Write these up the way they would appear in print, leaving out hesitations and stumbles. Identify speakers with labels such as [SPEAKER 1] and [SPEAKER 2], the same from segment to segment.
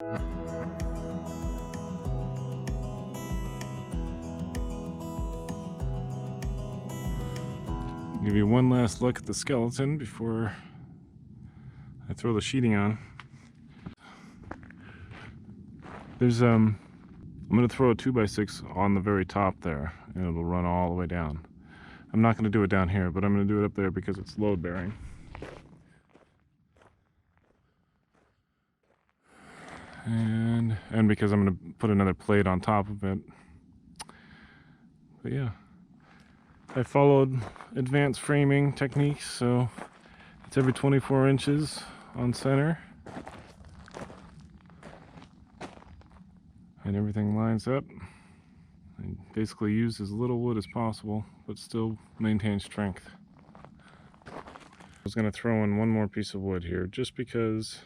[SPEAKER 1] Give you one last look at the skeleton before I throw the sheeting on. There's I'm gonna throw a 2x6 on the very top there, and it'll run all the way down. I'm not gonna do it down here, but I'm gonna do it up there because it's load bearing. And because I'm gonna put another plate on top of it. But yeah, I followed advanced framing techniques, so it's every 24 inches on center. And everything lines up. I basically use as little wood as possible, but still maintain strength. I was going to throw in one more piece of wood here, just because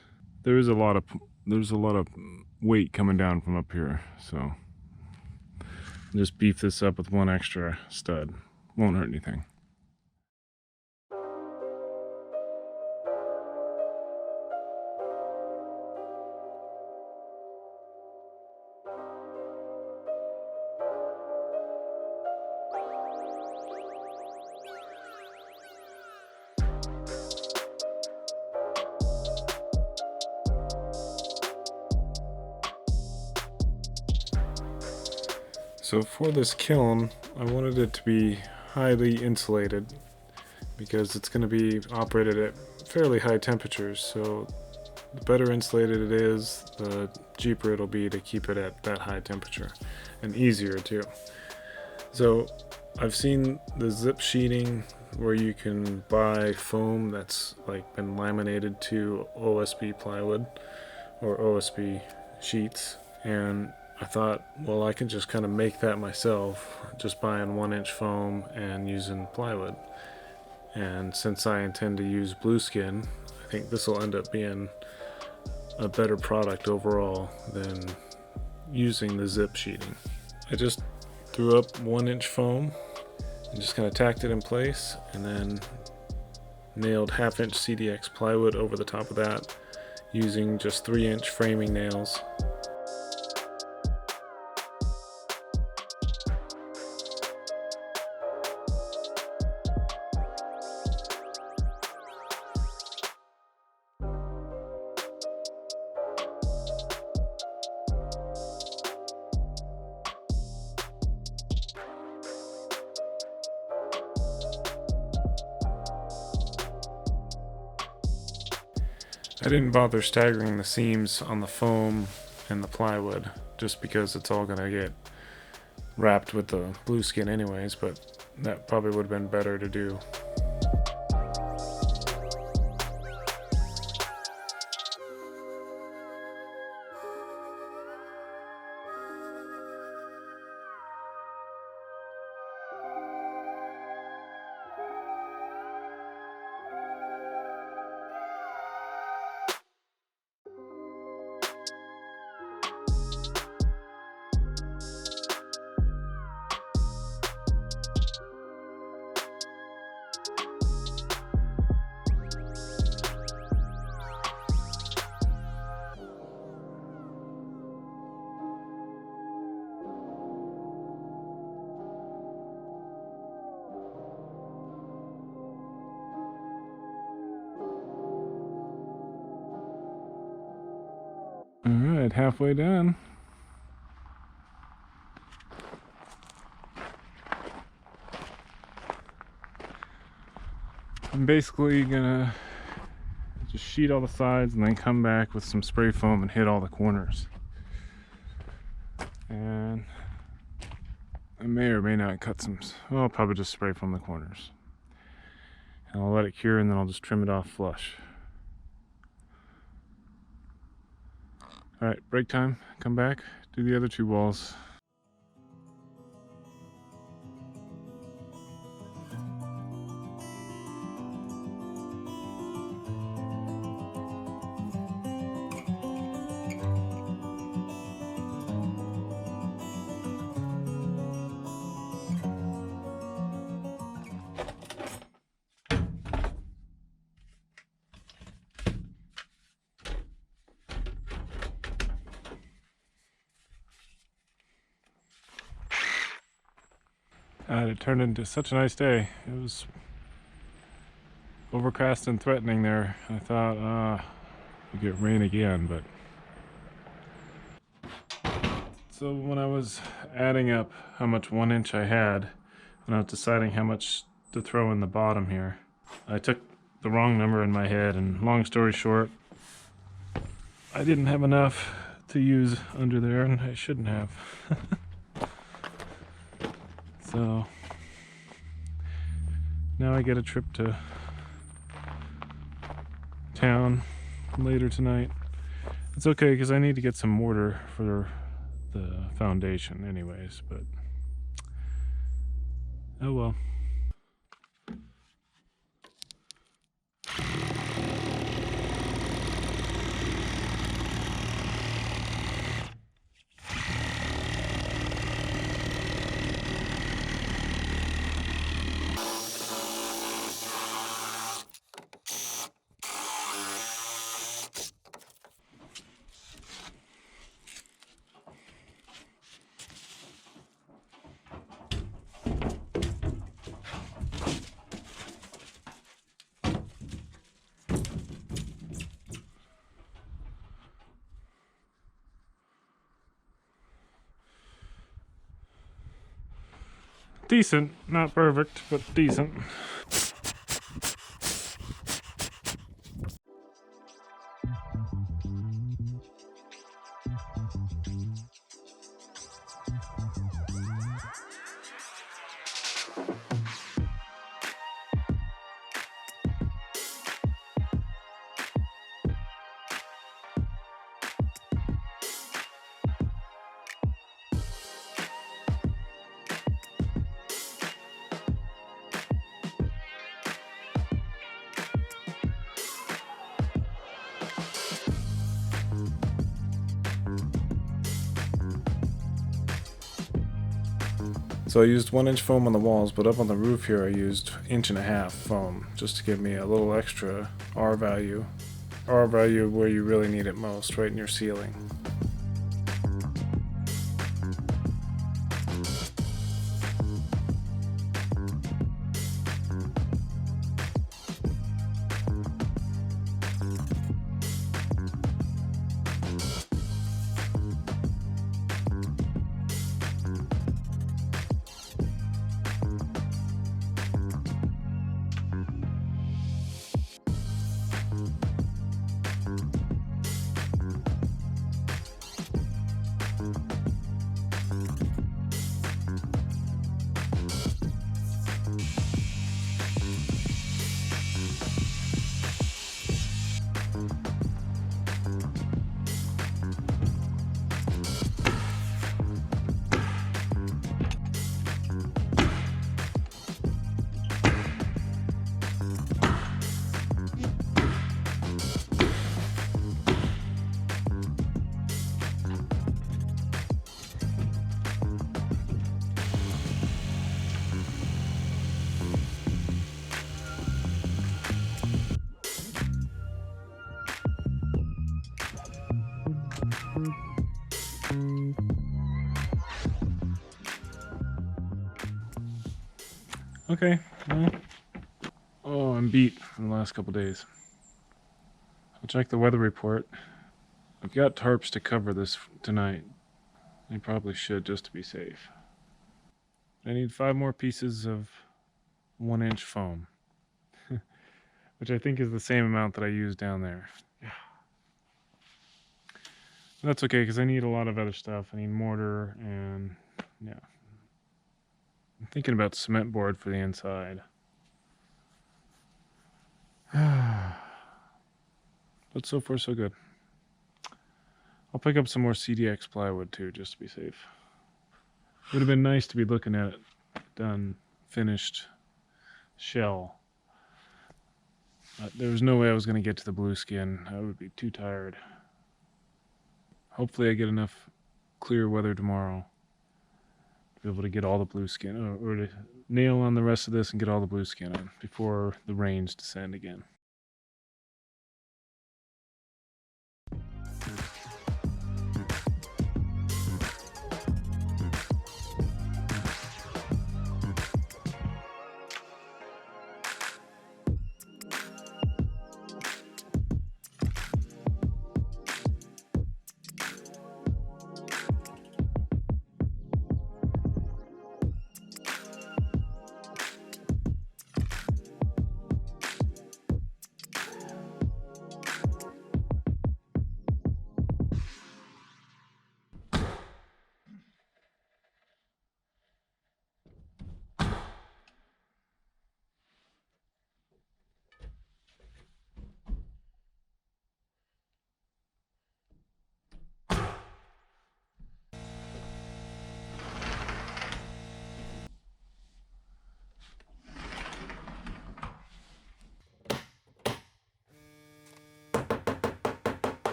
[SPEAKER 1] there's a lot of weight coming down from up here. So just beef this up with one extra stud. Won't hurt anything. So for this kiln, I wanted it to be highly insulated because it's going to be operated at fairly high temperatures. So the better insulated it is, the cheaper it'll be to keep it at that high temperature, and easier too. So I've seen the zip sheeting where you can buy foam that's like been laminated to OSB plywood or OSB sheets, and I thought, well, I can just kind of make that myself, just buying 1-inch foam and using plywood. And since I intend to use blueskin, I think this will end up being a better product overall than using the zip sheeting. I just threw up 1-inch foam and just kind of tacked it in place, and then nailed 1/2-inch CDX plywood over the top of that using just 3-inch framing nails. I didn't bother staggering the seams on the foam and the plywood just because it's all gonna get wrapped with the blueskin anyways, but that probably would have been better to do. Alright, halfway done. I'm basically gonna just sheet all the sides and then come back with some spray foam and hit all the corners. And I may or may not cut some, well, I'll probably just spray foam the corners. And I'll let it cure, and then I'll just trim it off flush. Alright, break time, come back, do the other 2 walls. God, it turned into such a nice day. It was overcast and threatening there. I thought, we get rain again, but... So when I was adding up how much 1 inch I had, and I was deciding how much to throw in the bottom here, I took the wrong number in my head, and long story short, I didn't have enough to use under there, and I shouldn't have. So now I get a trip to town later tonight. It's okay because I need to get some mortar for the foundation anyways, but oh well. Decent, not perfect, but decent. So I used 1 inch foam on the walls, but up on the roof here I used 1.5 inch foam, just to give me a little extra R value. R value where you really need it most, right in your ceiling. Okay, well, oh, I'm beat from the last couple days. I'll check the weather report. I've got tarps to cover this tonight. I probably should, just to be safe. I need 5 more pieces of 1 inch foam, which I think is the same amount that I used down there. That's okay, because I need a lot of other stuff. I need mortar and, yeah. I'm thinking about cement board for the inside. But so far so good. I'll pick up some more CDX plywood too, just to be safe. Would have been nice to be looking at it done, finished shell. But there was no way I was going to get to the blue skin. I would be too tired. Hopefully I get enough clear weather tomorrow to be able to get all the blue skin, or to nail on the rest of this and get all the blue skin on before the rains descend again.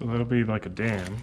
[SPEAKER 1] So that'll be like a dam.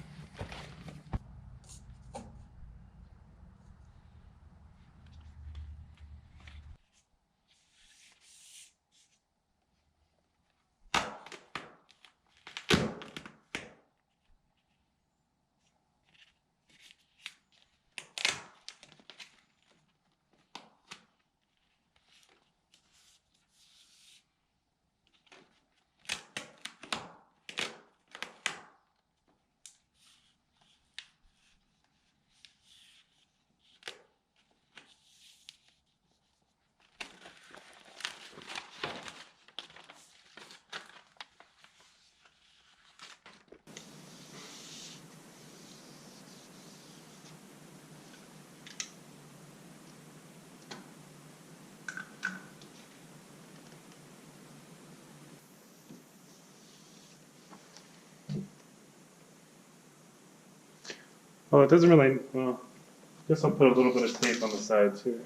[SPEAKER 1] Well, it doesn't really, well, I guess I'll put a little bit of tape on the sides here.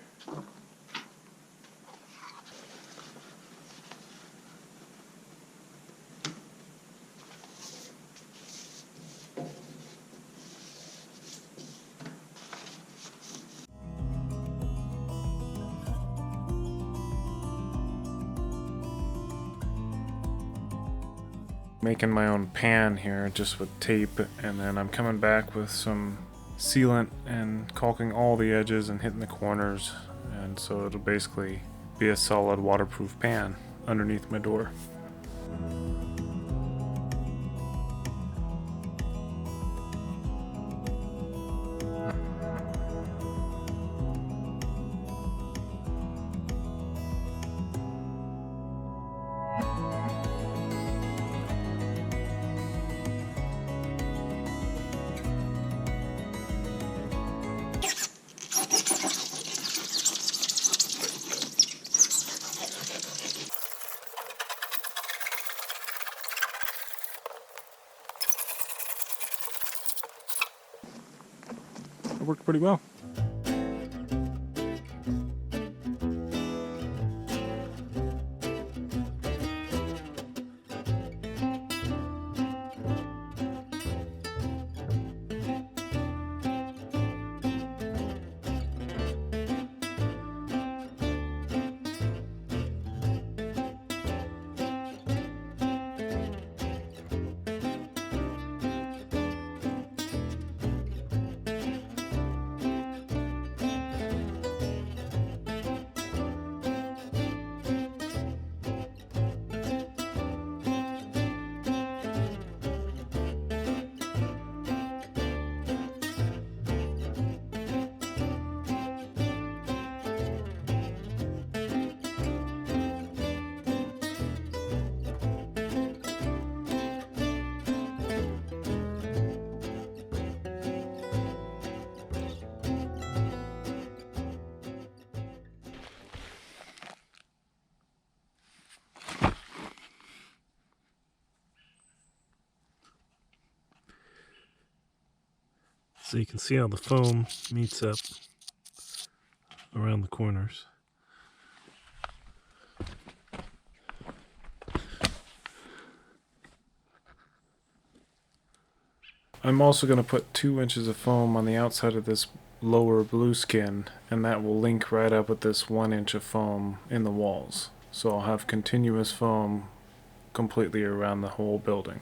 [SPEAKER 1] Making my own pan here just with tape, and then I'm coming back with some sealant and caulking all the edges and hitting the corners, and so it'll basically be a solid waterproof pan underneath my door. It worked pretty well. So you can see how the foam meets up around the corners. I'm also going to put 2 inches of foam on the outside of this lower blue skin, and that will link right up with this 1 inch of foam in the walls. So I'll have continuous foam completely around the whole building.